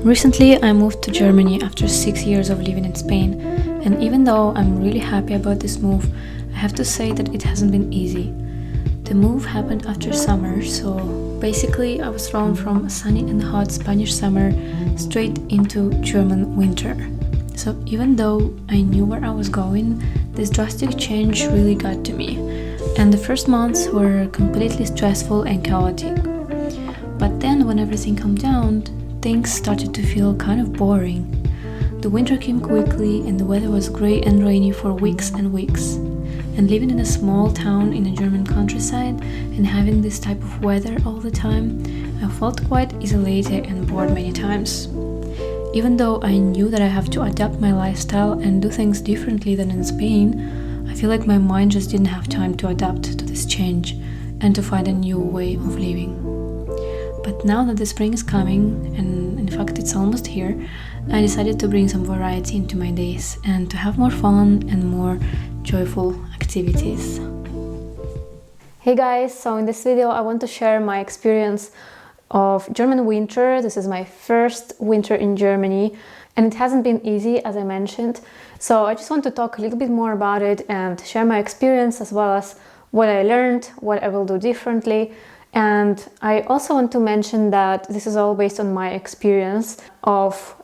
Recently, I moved to Germany after 6 years of living in Spain, and even though I'm really happy about this move, I have to say that it hasn't been easy. The move happened after summer, so basically I was thrown from a sunny and hot Spanish summer straight into German winter. So even though I knew where I was going, this drastic change really got to me, and the first months were completely stressful and chaotic. But then when everything calmed down, things started to feel kind of boring. The winter came quickly and the weather was grey and rainy for weeks and weeks. And living in a small town in a German countryside and having this type of weather all the time, I felt quite isolated and bored many times. Even though I knew that I have to adapt my lifestyle and do things differently than in Spain, I feel like my mind just didn't have time to adapt to this change and to find a new way of living. But now that the spring is coming, and in fact it's almost here, I decided to bring some variety into my days and to have more fun and more joyful activities. Hey guys, so in this video I want to share my experience of German winter. This is my first winter in Germany and it hasn't been easy, as I mentioned. So I just want to talk a little bit more about it and share my experience as well as what I learned, what I will do differently. And I also want to mention that this is all based on my experience of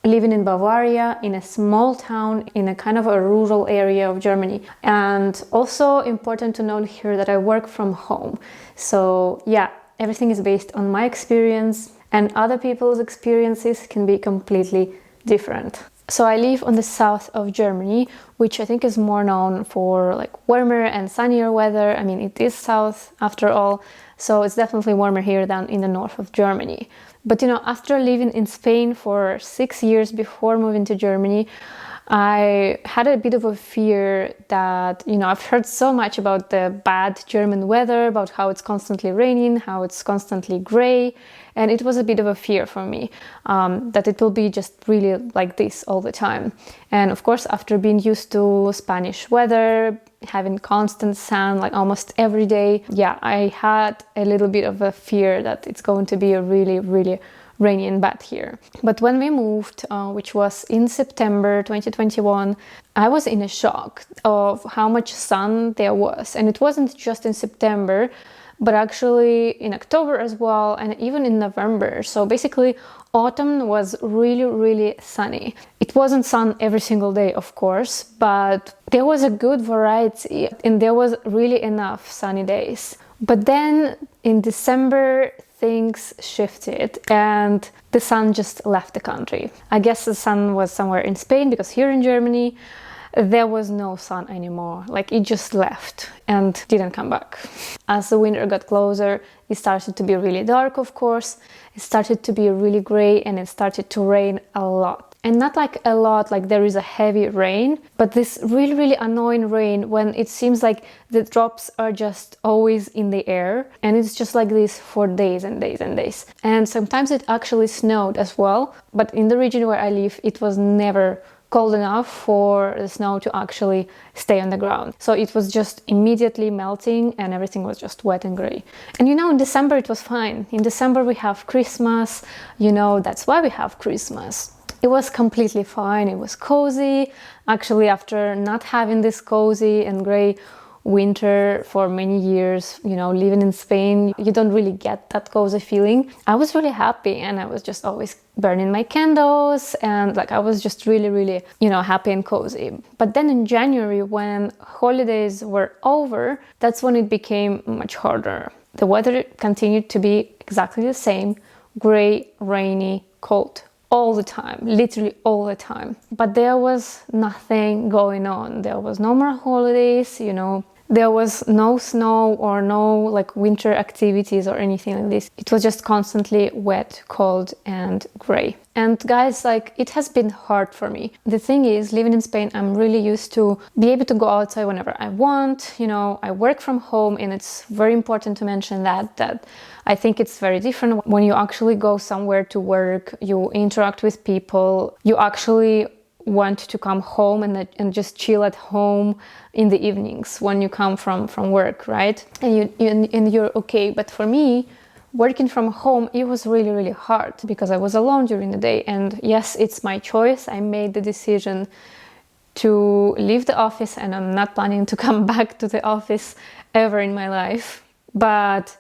living in Bavaria, in a small town, in a kind of a rural area of Germany. And also important to note here that I work from home. So yeah, everything is based on my experience and other people's experiences can be completely different. So I live on the south of Germany, which I think is more known for like warmer and sunnier weather. I mean, it is south after all, so it's definitely warmer here than in the north of Germany. But you know, after living in Spain for 6 years before moving to Germany, I had a bit of a fear that, you know, I've heard so much about the bad German weather, about how it's constantly raining, how it's constantly gray. And it was a bit of a fear for me, that it will be just really like this all the time. And of course, after being used to Spanish weather, having constant sun like almost every day, yeah, I had a little bit of a fear that it's going to be a really, really rainy and bad here. But when we moved, which was in September 2021, I was in a shock of how much sun there was. And it wasn't just in September, but actually in October as well, and even in November. So basically, autumn was really, really sunny. It wasn't sun every single day, of course, but there was a good variety and there was really enough sunny days. But then in December, things shifted and the sun just left the country. I guess the sun was somewhere in Spain, because here in Germany, there was no sun anymore. Like it just left and didn't come back. As the winter got closer, it started to be really dark, of course. It started to be really gray and it started to rain a lot. And not like a lot, like there is a heavy rain, but this really, really annoying rain when it seems like the drops are just always in the air. And it's just like this for days and days and days. And sometimes it actually snowed as well. But in the region where I live, it was never cold enough for the snow to actually stay on the ground. So it was just immediately melting and everything was just wet and gray. And you know, in December it was fine. In December we have Christmas, you know, that's why we have Christmas. It was completely fine, it was cozy. Actually, after not having this cozy and gray winter for many years, you know, living in Spain, you don't really get that cozy feeling. I was really happy and I was just always burning my candles and like I was just really, really, you know, happy and cozy. But then in January, when holidays were over, that's when it became much harder. The weather continued to be exactly the same, gray, rainy, cold. All the time, literally all the time. But there was nothing going on. There was no more holidays, you know, there was no snow or no like winter activities or anything like this. It was just constantly wet, cold and gray. And guys, like it has been hard for me. The thing is, living in Spain, I'm really used to be able to go outside whenever I want. You know, I work from home and it's very important to mention that I think it's very different when you actually go somewhere to work, you interact with people, you actually want to come home and just chill at home in the evenings when you come from work, right? And you're okay. But for me, working from home, it was really, really hard because I was alone during the day. And yes, it's my choice. I made the decision to leave the office, and I'm not planning to come back to the office ever in my life. But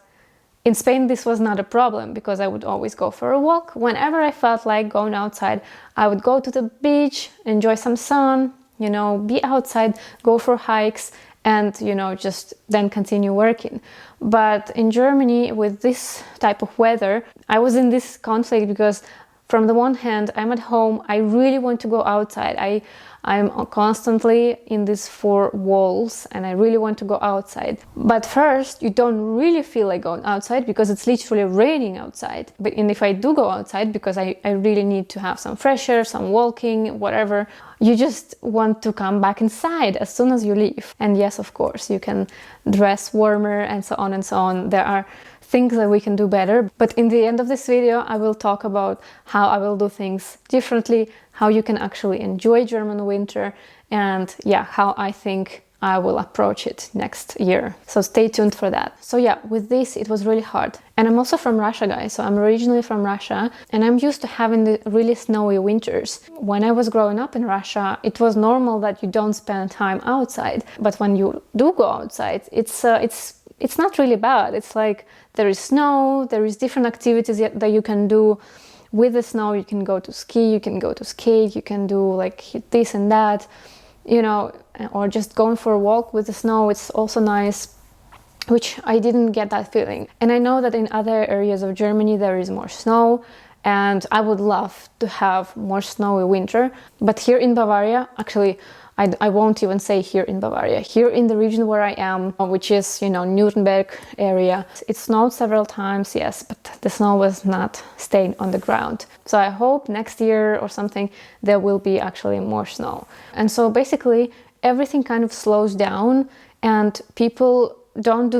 in Spain, this was not a problem because I would always go for a walk. Whenever I felt like going outside, I would go to the beach, enjoy some sun, you know, be outside, go for hikes, and, you know, just then continue working. But in Germany, with this type of weather, I was in this conflict because from the one hand, I'm at home, I really want to go outside. I'm constantly in these four walls and I really want to go outside. But first, you don't really feel like going outside because it's literally raining outside. And if I do go outside, because I really need to have some fresh air, some walking, whatever, you just want to come back inside as soon as you leave. And yes, of course, you can dress warmer and so on and so on. There are things that we can do better. But in the end of this video, I will talk about how I will do things differently, how you can actually enjoy German winter, and yeah, how I think I will approach it next year. So stay tuned for that. So yeah, with this, it was really hard. And I'm also from Russia, guys. So I'm originally from Russia and I'm used to having the really snowy winters. When I was growing up in Russia, it was normal that you don't spend time outside. But when you do go outside, it's not really bad. It's like there is snow, there is different activities that you can do with the snow. You can go to ski, you can go to skate, you can do like this and that, you know, or just going for a walk with the snow. It's also nice, which I didn't get that feeling. And I know that in other areas of Germany there is more snow, and I would love to have more snowy winter. But here in Bavaria, actually, I won't even say here in Bavaria, here in the region where I am, which is, you know, Nuremberg area, it snowed several times, yes, but the snow was not staying on the ground. So I hope next year or something there will be actually more snow. And so basically everything kind of slows down and people don't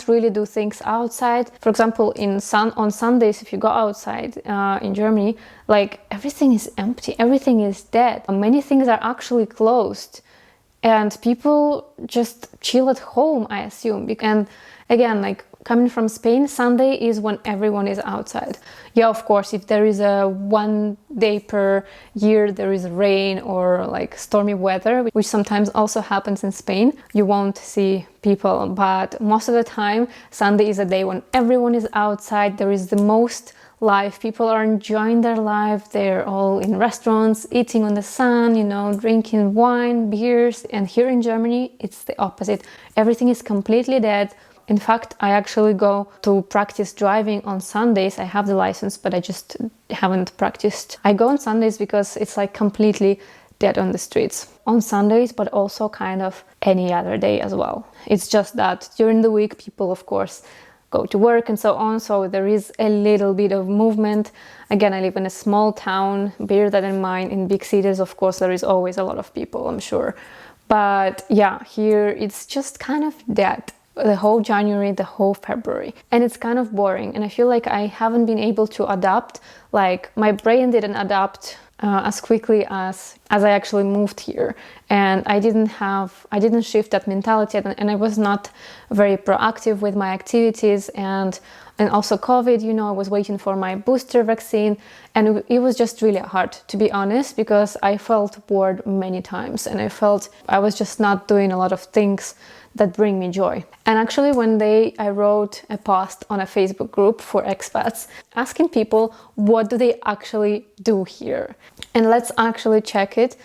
really do things outside. For example, on Sundays, if you go outside in Germany, like everything is empty, everything is dead. Many things are actually closed and people just chill at home, I assume. And again, like coming from Spain, Sunday is when everyone is outside. Yeah, of course, if there is a 1 day per year, there is rain or like stormy weather, which sometimes also happens in Spain, you won't see people. But most of the time, Sunday is a day when everyone is outside. There is the most life. People are enjoying their life. They're all in restaurants, eating on the sun, you know, drinking wine, beers. And here in Germany, it's the opposite. Everything is completely dead. In fact, I actually go to practice driving on Sundays. I have the license, but I just haven't practiced. I go on Sundays because it's like completely dead on the streets. On Sundays, but also kind of any other day as well. It's just that during the week, people, of course, go to work and so on. So there is a little bit of movement. Again, I live in a small town, bigger than mine. In big cities, of course, there is always a lot of people, I'm sure. But yeah, here it's just kind of dead. The whole January, the whole February. And it's kind of boring. And I feel like I haven't been able to adapt. Like my brain didn't adapt as quickly as I actually moved here. And I didn't shift that mentality, and I was not very proactive with my activities. And also COVID, you know, I was waiting for my booster vaccine, and it was just really hard, to be honest, because I felt bored many times and I felt I was just not doing a lot of things that bring me joy. And actually one day I wrote a post on a Facebook group for expats asking people what do they actually do here. And let's actually check it,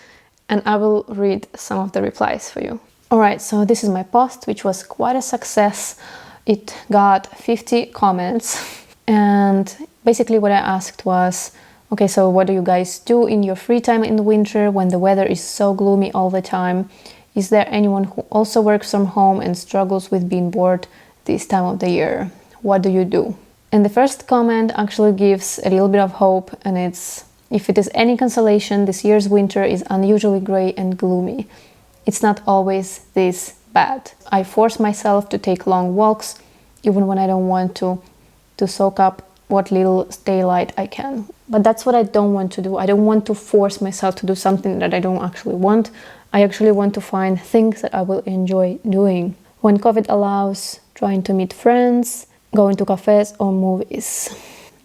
and I will read some of the replies for you. Alright, so this is my post, which was quite a success. It got 50 comments, and basically what I asked was, okay, so what do you guys do in your free time in the winter when the weather is so gloomy all the time? Is there anyone who also works from home and struggles with being bored this time of the year? What do you do? And the first comment actually gives a little bit of hope, and it's, if it is any consolation, this year's winter is unusually grey and gloomy. It's not always this bad. I force myself to take long walks, even when I don't want to soak up what little daylight I can. But that's what I don't want to do. I don't want to force myself to do something that I don't actually want. I actually want to find things that I will enjoy doing. When COVID allows, trying to meet friends, going to cafes or movies,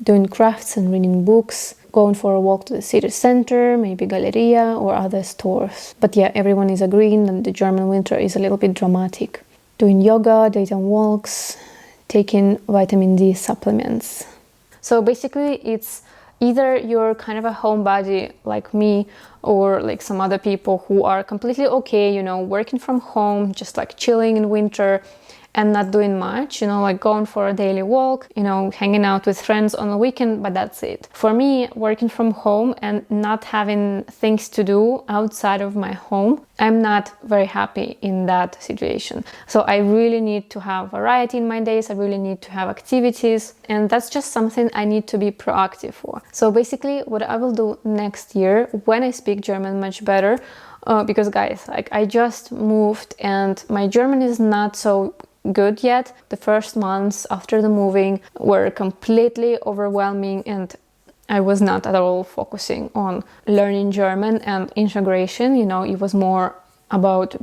doing crafts and reading books, going for a walk to the city center, maybe Galleria or other stores. But yeah, everyone is agreeing that the German winter is a little bit dramatic. Doing yoga, daytime walks, taking vitamin D supplements. So basically it's either you're kind of a homebody like me, or like some other people who are completely okay, you know, working from home, just like chilling in winter and not doing much, you know, like going for a daily walk, you know, hanging out with friends on the weekend, but that's it. For me, working from home and not having things to do outside of my home, I'm not very happy in that situation. So I really need to have variety in my days. I really need to have activities, and that's just something I need to be proactive for. So basically what I will do next year when I speak German much better, because guys, like I just moved and my German is not so good yet. The first months after the moving were completely overwhelming, and I was not at all focusing on learning German and integration. You know, it was more about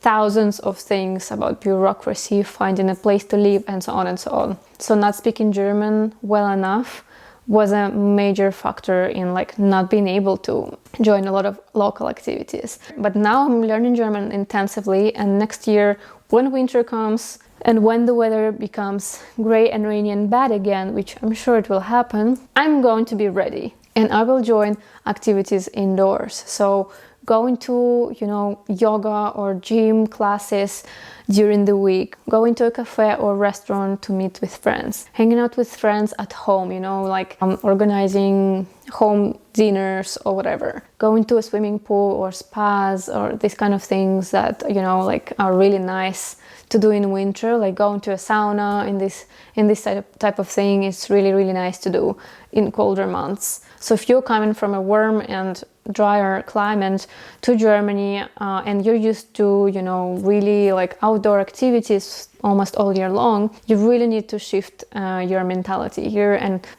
thousands of things, about bureaucracy, finding a place to live, and so on and so on. So not speaking German well enough was a major factor in like not being able to join a lot of local activities. But now I'm learning German intensively, and next year when winter comes and when the weather becomes gray and rainy and bad again, which I'm sure it will happen, I'm going to be ready and I will join activities indoors. So going to, you know, yoga or gym classes during the week, going to a cafe or restaurant to meet with friends, hanging out with friends at home, you know, like organizing home dinners or whatever, going to a swimming pool or spas or these kind of things that, you know, like are really nice to do in winter, like going to a sauna in this type of thing is really nice to do in colder months. So if you're coming from a warm and drier climate to Germany and you're used to, you know, really like outdoor activities almost all year long, you really need to shift your mentality here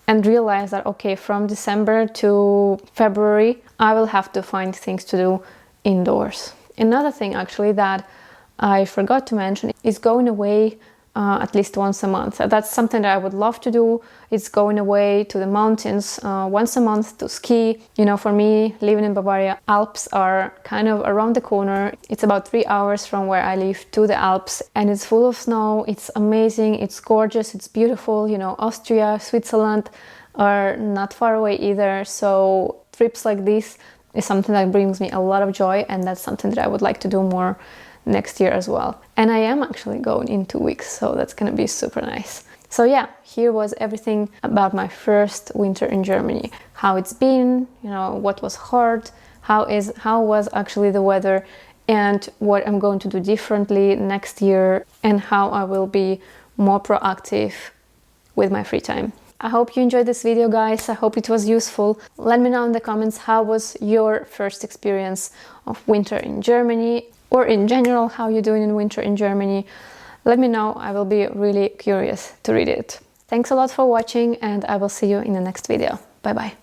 and realize that, okay, from December to February, I will have to find things to do indoors. Another thing actually that I forgot to mention is going away at least once a month. That's something that I would love to do. It's going away to the mountains once a month to ski. You know, for me, living in Bavaria, Alps are kind of around the corner. It's about 3 hours from where I live to the Alps, and it's full of snow. It's amazing. It's gorgeous. It's beautiful. You know, Austria, Switzerland are not far away either. So trips like this is something that brings me a lot of joy, and that's something that I would like to do more next year as well. And I am actually going in 2 weeks, so that's gonna be super nice. So yeah, here was everything about my first winter in Germany. How it's been, you know, what was hard, how was actually the weather, and what I'm going to do differently next year, and how I will be more proactive with my free time. I hope you enjoyed this video, guys. I hope it was useful. Let me know in the comments how was your first experience of winter in Germany, or in general, how you're doing in winter in Germany. Let me know. I will be really curious to read it. Thanks a lot for watching, and I will see you in the next video. Bye bye.